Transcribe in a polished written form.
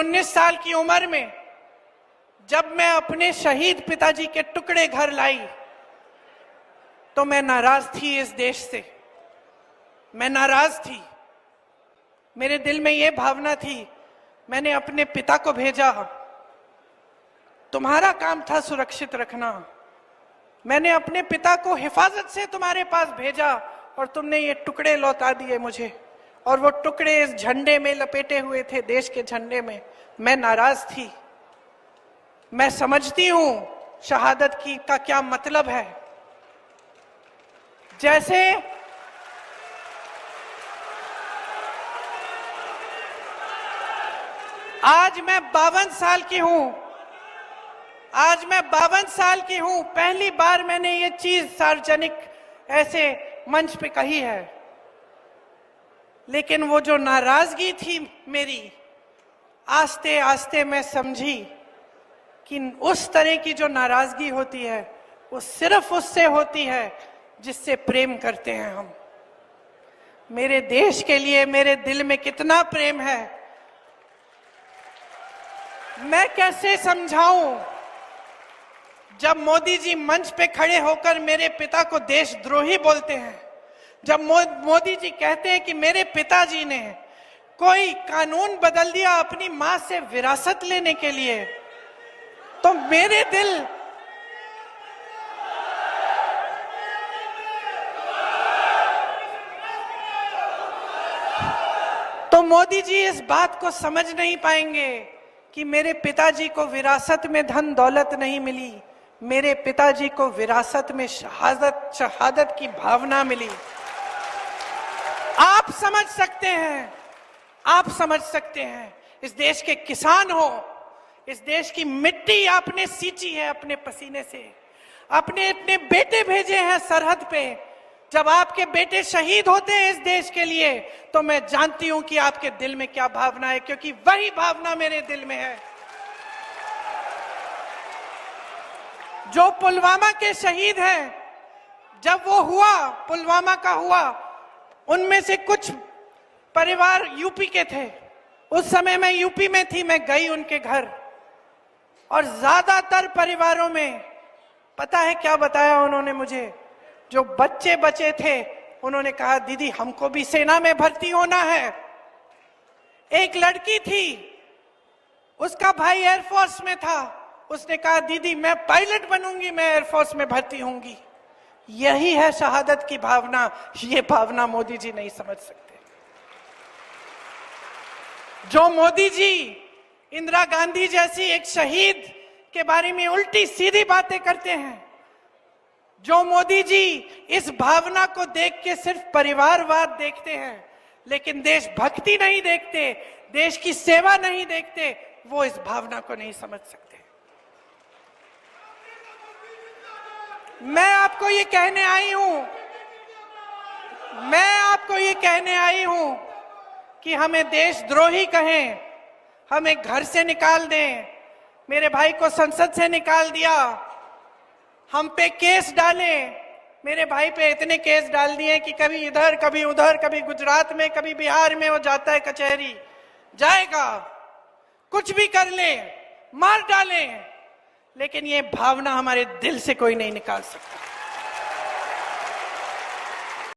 19 साल की उम्र में जब मैं अपने शहीद पिताजी के टुकड़े घर लाई तो मैं नाराज थी इस देश से। मैं नाराज थी। मेरे दिल में यह भावना थी, मैंने अपने पिता को भेजा, तुम्हारा काम था सुरक्षित रखना। मैंने अपने पिता को हिफाजत से तुम्हारे पास भेजा और तुमने ये टुकड़े लौटा दिए मुझे, और वो टुकड़े इस झंडे में लपेटे हुए थे, देश के झंडे में। मैं नाराज थी। मैं समझती हूं शहादत की का क्या मतलब है। जैसे आज मैं 52 साल की हूं, आज मैं 52 साल की हूं, पहली बार मैंने ये चीज सार्वजनिक ऐसे मंच पे कही है। लेकिन वो जो नाराजगी थी मेरी, आस्ते आस्ते मैं समझी कि उस तरह की जो नाराजगी होती है वो सिर्फ उससे होती है जिससे प्रेम करते हैं हम। मेरे देश के लिए मेरे दिल में कितना प्रेम है, मैं कैसे समझाऊं। जब मोदी जी मंच पे खड़े होकर मेरे पिता को देशद्रोही बोलते हैं, जब मोदी जी कहते हैं कि मेरे पिताजी ने कोई कानून बदल दिया अपनी मां से विरासत लेने के लिए, तो मेरे दिल तो मोदी जी इस बात को समझ नहीं पाएंगे कि मेरे पिताजी को विरासत में धन दौलत नहीं मिली, मेरे पिताजी को विरासत में शहादत की भावना मिली। आप समझ सकते हैं, आप समझ सकते हैं। इस देश के किसान हो, इस देश की मिट्टी आपने सींची है अपने पसीने से, अपने इतने बेटे भेजे हैं सरहद पे। जब आपके बेटे शहीद होते हैं इस देश के लिए, तो मैं जानती हूं कि आपके दिल में क्या भावना है, क्योंकि वही भावना मेरे दिल में है। जो पुलवामा के शहीद हैं, जब वो हुआ, पुलवामा का हुआ, उनमें से कुछ परिवार यूपी के थे। उस समय मैं यूपी में थी, मैं गई उनके घर, और ज्यादातर परिवारों में पता है क्या बताया उन्होंने मुझे? जो बच्चे बचे थे उन्होंने कहा, दीदी हमको भी सेना में भर्ती होना है। एक लड़की थी, उसका भाई एयरफोर्स में था, उसने कहा दीदी मैं पायलट बनूंगी, मैं एयरफोर्स में भर्ती होंगी। यही है शहादत की भावना। ये भावना मोदी जी नहीं समझ सकते। जो मोदी जी इंदिरा गांधी जैसी एक शहीद के बारे में उल्टी सीधी बातें करते हैं, जो मोदी जी इस भावना को देख के सिर्फ परिवारवाद देखते हैं लेकिन देशभक्ति नहीं देखते, देश की सेवा नहीं देखते, वो इस भावना को नहीं समझ सकते। मैं आपको ये कहने आई हूं, मैं आपको ये कहने आई हूं कि हमें देशद्रोही कहें, हमें घर से निकाल दें, मेरे भाई को संसद से निकाल दिया, हम पे केस डाले, मेरे भाई पे इतने केस डाल दिए कि कभी इधर कभी उधर, कभी गुजरात में कभी बिहार में वो जाता है कचहरी, जाएगा, कुछ भी कर ले, मार डालें, लेकिन ये भावना हमारे दिल से कोई नहीं निकाल सकता।